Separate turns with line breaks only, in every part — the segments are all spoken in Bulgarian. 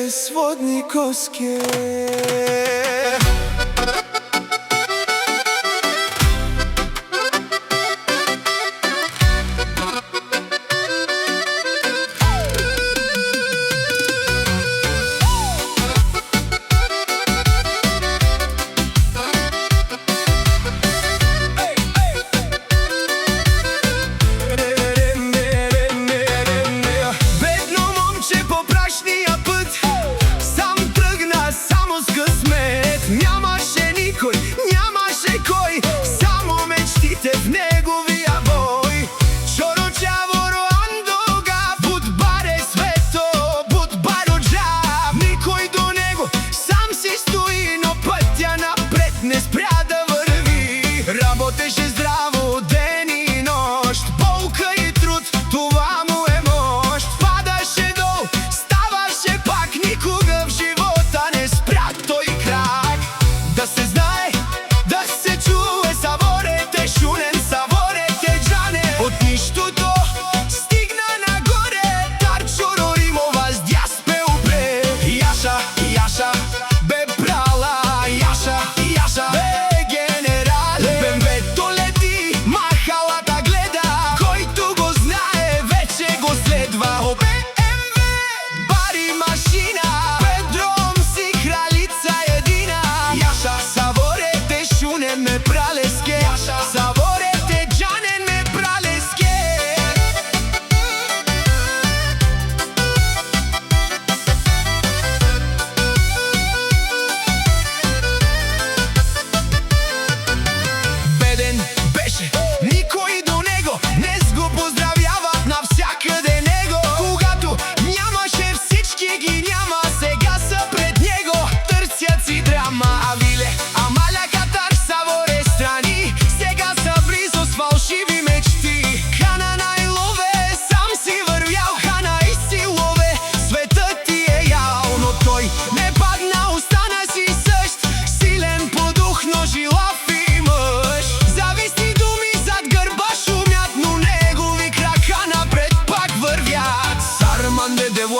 Svodnikovske.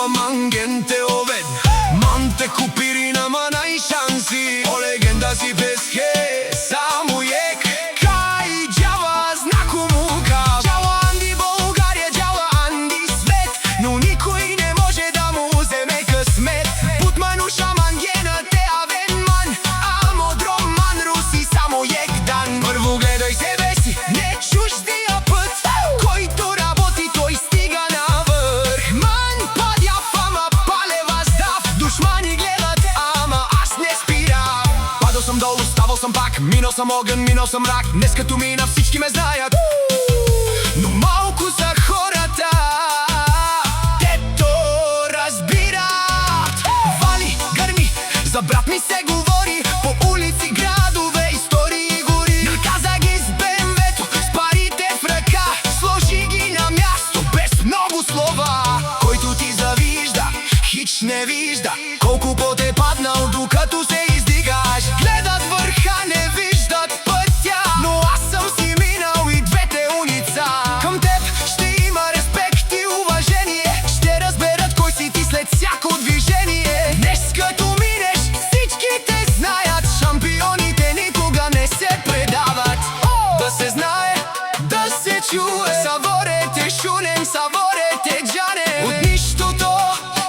Mangente oved, mante kupirina ma nai šansi. O legenda si bez he, samo jek. Kaj đava znaku muka. Đava Andi Bolgar je đava Andi svet. No nikoj ne može da mu uzeme късмет. Putmanu šaman je na te avenman. A modrom man rusi samo jek dan. Първо гледай себе си, не чуждия път. Който работи, той стига навърх. Ман падя фама, палева здав. Душмани гледат, ама аз не спирам. Падал съм долу, ставал съм пак. Минал съм огън, минал съм мрак. Днес като мина всички ме знаят. Но малко са хората, дето разбират. Вали, гърми, за брат ми се говори. По улици, градове, истории, гори. Наказа ги с БМВ-то, с парите в ръка. Сложи ги на място, без много слова. Който ти завижда, хич не вижда. Колко път е паднал, докато се издигаш. Гледат върха, не виждат пътя. Но аз съм си минал и двете улица. Към теб ще има респект и уважение. Ще разберат кой си ти след всяко движение. Днес като минеш, всички те знаят. Шампионите никога не се предават. Да се знае, да се чуе. Саворете Шунен, саворете Джане. От нищото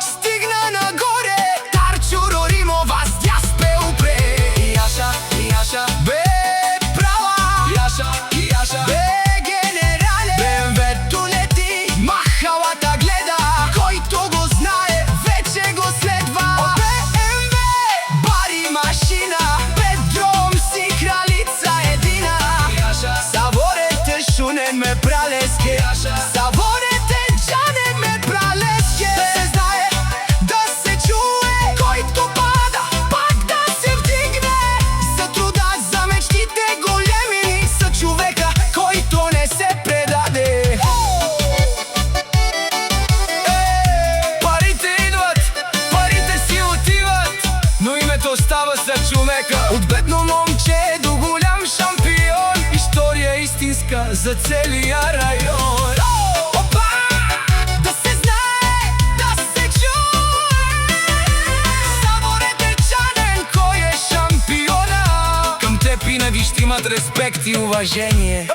стигна нагоре. Тарчуро Римова с дяспе упре. Яша, Яша, бе права. Яша, Яша, бе генерале. БМВ-то лети, махалата гледа. Който го знае, вече го следва. От БМВ, бари машина. Бедром си кралица едина. Яша, саворете Шунен ме пралеске. Яша, саворете Джанен ме пралеске. Да се знае, да се чуе. Който пада, пак да се вдигне. За труда, за мечтите големи. За човека, който не се предаде. за целия район. Опа! Да се знае, да се чуе, само редечанен кој е шампиона. Към теб и на виш имат респект и уважение.